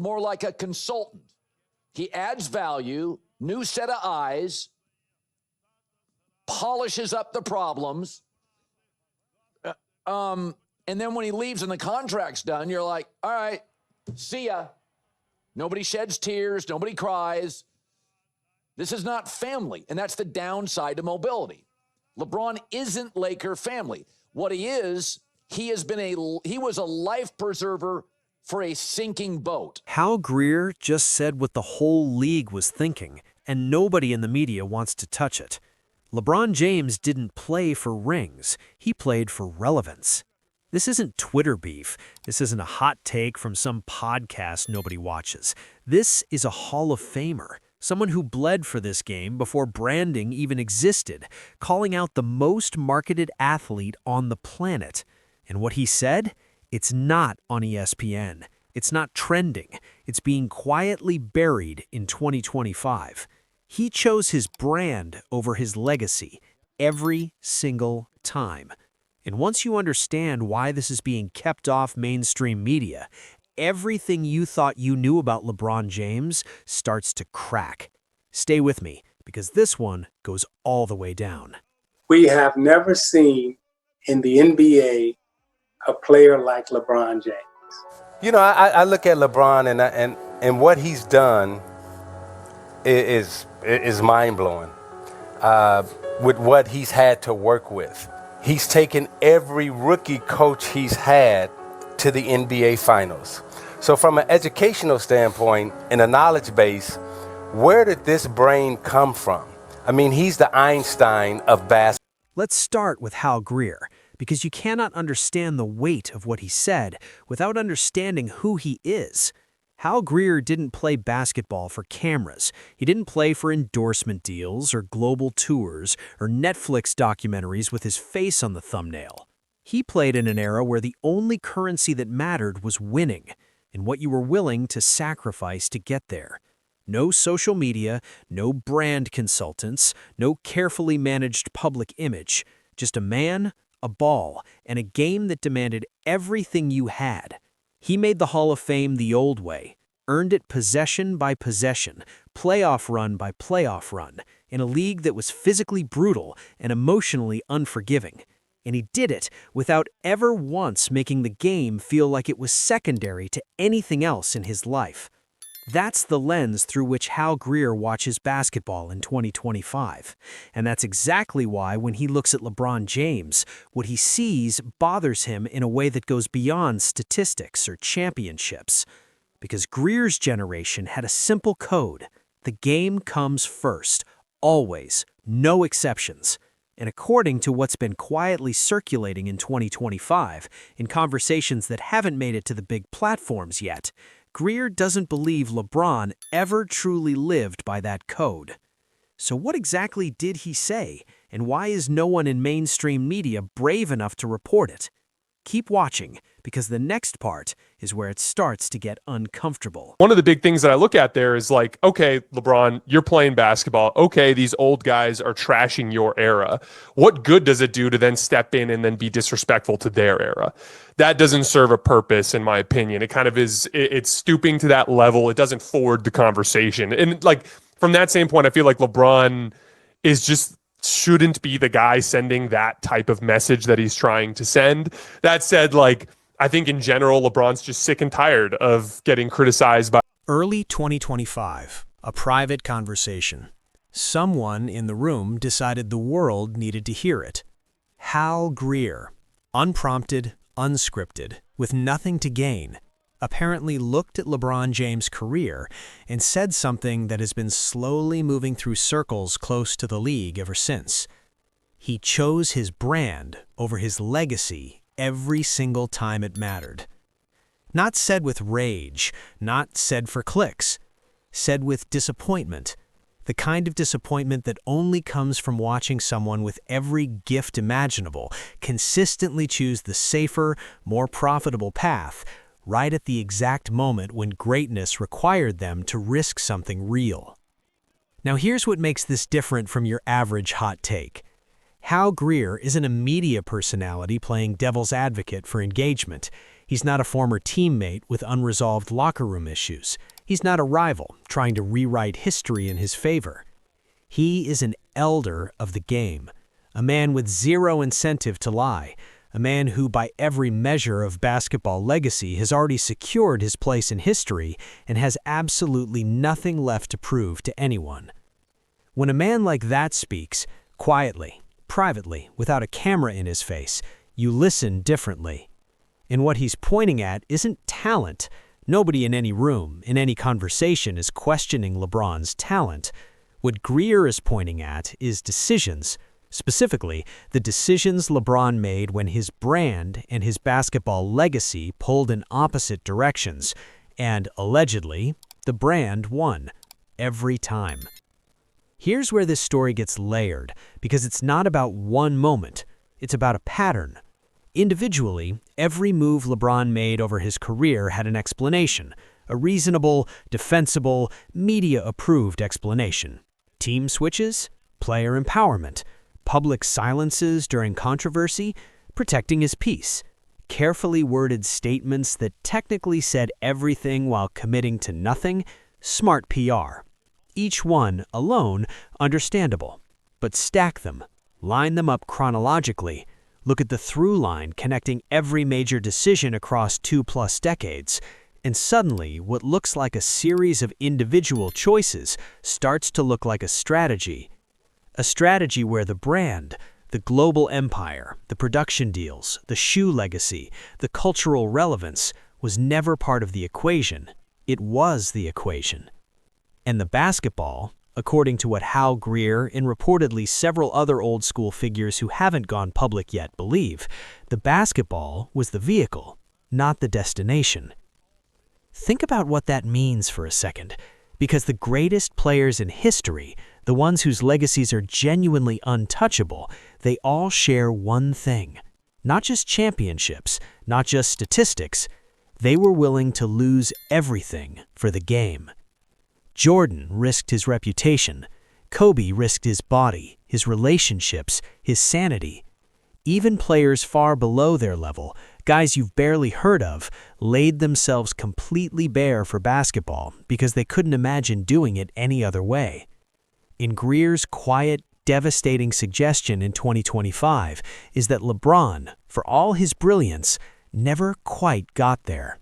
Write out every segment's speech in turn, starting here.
more like a consultant. He adds value, new set of eyes, polishes up the problems. And then when he leaves and the contract's done, you're like, all right, see ya. Nobody sheds tears. Nobody cries. This is not family. And that's the downside to mobility. LeBron isn't Laker family. What he is, he was a life preserver for a sinking boat. Hal Greer just said what the whole league was thinking, and nobody in the media wants to touch it. LeBron James didn't play for rings. He played for relevance. This isn't Twitter beef. This isn't a hot take from some podcast nobody watches. This is a Hall of Famer, someone who bled for this game before branding even existed, calling out the most marketed athlete on the planet. And what he said? It's not on ESPN. It's not trending. It's being quietly buried in 2025. He chose his brand over his legacy every single time. And once you understand why this is being kept off mainstream media, everything you thought you knew about LeBron James starts to crack. Stay with me, because this one goes all the way down. We have never seen in the NBA a player like LeBron James. You know, I look at LeBron and what he's done is mind-blowing with what he's had to work with. He's taken every rookie coach he's had to the NBA Finals. So from an educational standpoint and a knowledge base, where did this brain come from? I mean, he's the Einstein of basketball. Let's start with Hal Greer, because you cannot understand the weight of what he said without understanding who he is. Hal Greer didn't play basketball for cameras. He didn't play for endorsement deals or global tours or Netflix documentaries with his face on the thumbnail. He played in an era where the only currency that mattered was winning and what you were willing to sacrifice to get there. No social media, no brand consultants, no carefully managed public image, just a man, a ball, and a game that demanded everything you had. He made the Hall of Fame the old way, earned it possession by possession, playoff run by playoff run, in a league that was physically brutal and emotionally unforgiving. And he did it without ever once making the game feel like it was secondary to anything else in his life. That's the lens through which Hal Greer watches basketball in 2025. And that's exactly why when he looks at LeBron James, what he sees bothers him in a way that goes beyond statistics or championships. Because Greer's generation had a simple code. The game comes first, always, no exceptions. And according to what's been quietly circulating in 2025, in conversations that haven't made it to the big platforms yet, Greer doesn't believe LeBron ever truly lived by that code. So what exactly did he say, and why is no one in mainstream media brave enough to report it? Keep watching, because the next part is where it starts to get uncomfortable. One of the big things that I look at there is like, okay, LeBron, you're playing basketball. Okay, these old guys are trashing your era. What good does it do to then step in and then be disrespectful to their era? That doesn't serve a purpose, in my opinion. It kind of is, it's stooping to that level. It doesn't forward the conversation. And like, from that standpoint, I feel like LeBron is just shouldn't be the guy sending that type of message that he's trying to send. That said, like, I think in general, LeBron's just sick and tired of getting criticized by. Early 2025, a private conversation. Someone in the room decided the world needed to hear it. Hal Greer, unprompted, unscripted, with nothing to gain, apparently looked at LeBron James' career and said something that has been slowly moving through circles close to the league ever since. He chose his brand over his legacy every single time it mattered. Not said with rage, not said for clicks, said with disappointment, the kind of disappointment that only comes from watching someone with every gift imaginable consistently choose the safer, more profitable path right at the exact moment when greatness required them to risk something real. Now here's what makes this different from your average hot take. Hal Greer isn't a media personality playing devil's advocate for engagement. He's not a former teammate with unresolved locker room issues. He's not a rival trying to rewrite history in his favor. He is an elder of the game, a man with zero incentive to lie, a man who, by every measure of basketball legacy, has already secured his place in history and has absolutely nothing left to prove to anyone. When a man like that speaks, quietly, privately, without a camera in his face, you listen differently. And what he's pointing at isn't talent. Nobody in any room, in any conversation, is questioning LeBron's talent. What Greer is pointing at is decisions, specifically the decisions LeBron made when his brand and his basketball legacy pulled in opposite directions, and, allegedly, the brand won, every time. Here's where this story gets layered, because it's not about one moment, it's about a pattern. Individually, every move LeBron made over his career had an explanation, a reasonable, defensible, media-approved explanation. Team switches, player empowerment, public silences during controversy, protecting his peace, carefully worded statements that technically said everything while committing to nothing, smart PR. Each one, alone, understandable. But stack them, line them up chronologically, look at the through line connecting every major decision across 2+ decades, and suddenly what looks like a series of individual choices starts to look like a strategy. A strategy where the brand, the global empire, the production deals, the shoe legacy, the cultural relevance was never part of the equation. It was the equation. And the basketball, according to what Hal Greer and reportedly several other old-school figures who haven't gone public yet believe, the basketball was the vehicle, not the destination. Think about what that means for a second, because the greatest players in history, the ones whose legacies are genuinely untouchable, they all share one thing. Not just championships, not just statistics. They were willing to lose everything for the game. Jordan risked his reputation. Kobe risked his body, his relationships, his sanity. Even players far below their level, guys you've barely heard of, laid themselves completely bare for basketball because they couldn't imagine doing it any other way. In Greer's quiet, devastating suggestion in 2025 is that LeBron, for all his brilliance, never quite got there.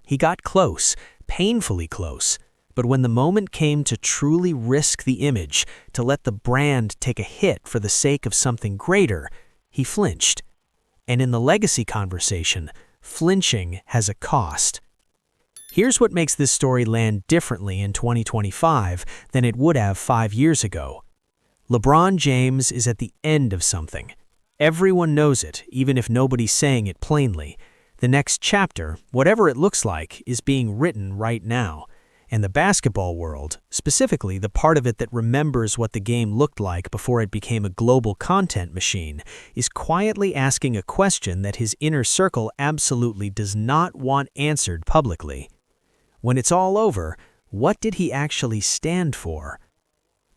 He got close, painfully close. But when the moment came to truly risk the image, to let the brand take a hit for the sake of something greater, he flinched. And in the legacy conversation, flinching has a cost. Here's what makes this story land differently in 2025 than it would have 5 years ago. LeBron James is at the end of something. Everyone knows it, even if nobody's saying it plainly. The next chapter, whatever it looks like, is being written right now. And the basketball world, specifically the part of it that remembers what the game looked like before it became a global content machine, is quietly asking a question that his inner circle absolutely does not want answered publicly. When it's all over, what did he actually stand for?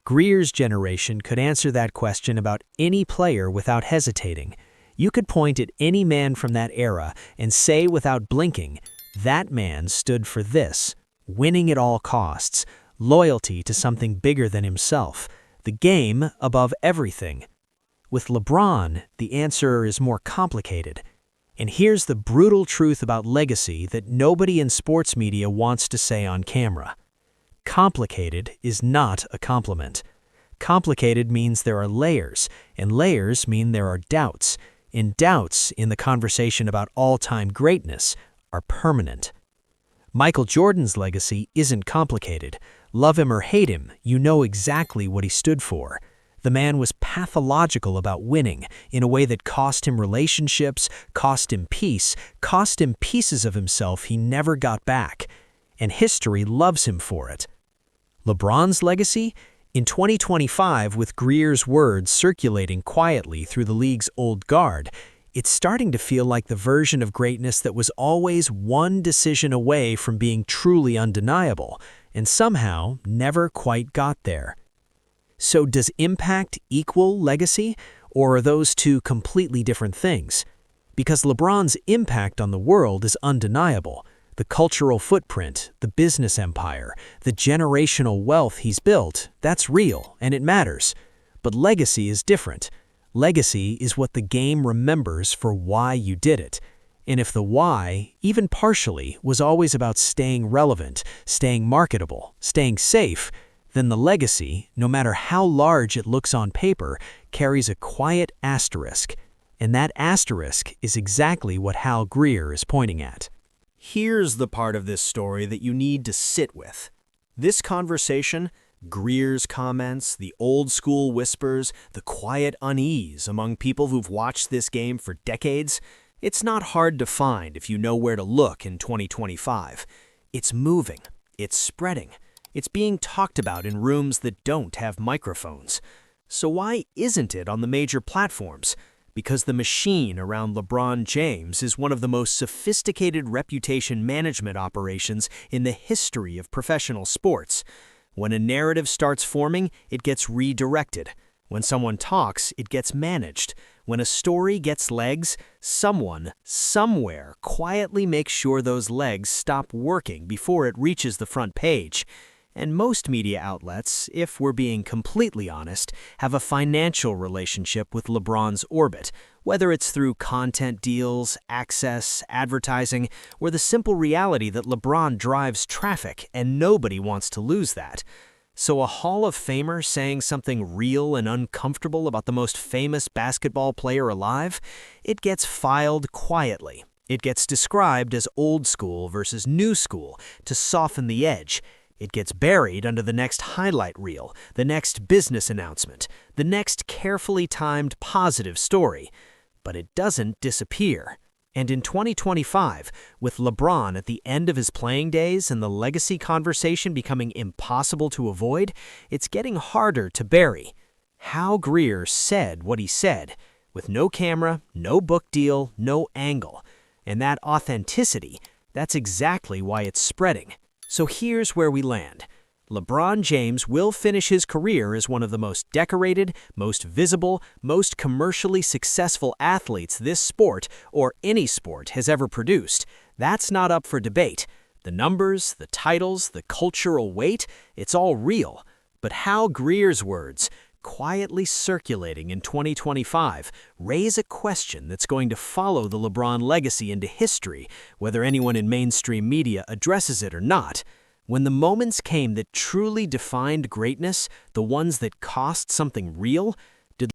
Greer's generation could answer that question about any player without hesitating. You could point at any man from that era and say without blinking, that man stood for this. Winning at all costs, loyalty to something bigger than himself, the game above everything. With LeBron, the answer is more complicated. And here's the brutal truth about legacy that nobody in sports media wants to say on camera. Complicated is not a compliment. Complicated means there are layers, and layers mean there are doubts. And doubts in the conversation about all-time greatness are permanent. Michael Jordan's legacy isn't complicated. Love him or hate him, you know exactly what he stood for. The man was pathological about winning in a way that cost him relationships, cost him peace, cost him pieces of himself he never got back. And history loves him for it. LeBron's legacy? In 2025, with Greer's words circulating quietly through the league's old guard, it's starting to feel like the version of greatness that was always one decision away from being truly undeniable, and somehow never quite got there. So does impact equal legacy, or are those two completely different things? Because LeBron's impact on the world is undeniable. The cultural footprint, the business empire, the generational wealth he's built, that's real, and it matters. But legacy is different. Legacy is what the game remembers for why you did it. And if the why, even partially, was always about staying relevant, staying marketable, staying safe, then the legacy, no matter how large it looks on paper, carries a quiet asterisk. And that asterisk is exactly what Hal Greer is pointing at. Here's the part of this story that you need to sit with. This conversation, Greer's comments, the old-school whispers, the quiet unease among people who've watched this game for decades, it's not hard to find if you know where to look in 2025. It's moving. It's spreading. It's being talked about in rooms that don't have microphones. So why isn't it on the major platforms? Because the machine around LeBron James is one of the most sophisticated reputation management operations in the history of professional sports. When a narrative starts forming, it gets redirected. When someone talks, it gets managed. When a story gets legs, someone, somewhere, quietly makes sure those legs stop working before it reaches the front page. And most media outlets, if we're being completely honest, have a financial relationship with LeBron's orbit, whether it's through content deals, access, advertising, or the simple reality that LeBron drives traffic and nobody wants to lose that. So a Hall of Famer saying something real and uncomfortable about the most famous basketball player alive, it gets filed quietly. It gets described as old school versus new school to soften the edge. It gets buried under the next highlight reel, the next business announcement, the next carefully timed positive story. But it doesn't disappear. And in 2025, with LeBron at the end of his playing days and the legacy conversation becoming impossible to avoid, it's getting harder to bury. Hal Greer said what he said, with no camera, no book deal, no angle. And that authenticity, that's exactly why it's spreading. So here's where we land. LeBron James will finish his career as one of the most decorated, most visible, most commercially successful athletes this sport, or any sport, has ever produced. That's not up for debate. The numbers, the titles, the cultural weight, it's all real. But Hal Greer's words, quietly circulating in 2025, raise a question that's going to follow the LeBron legacy into history, whether anyone in mainstream media addresses it or not. When the moments came that truly defined greatness, the ones that cost something real,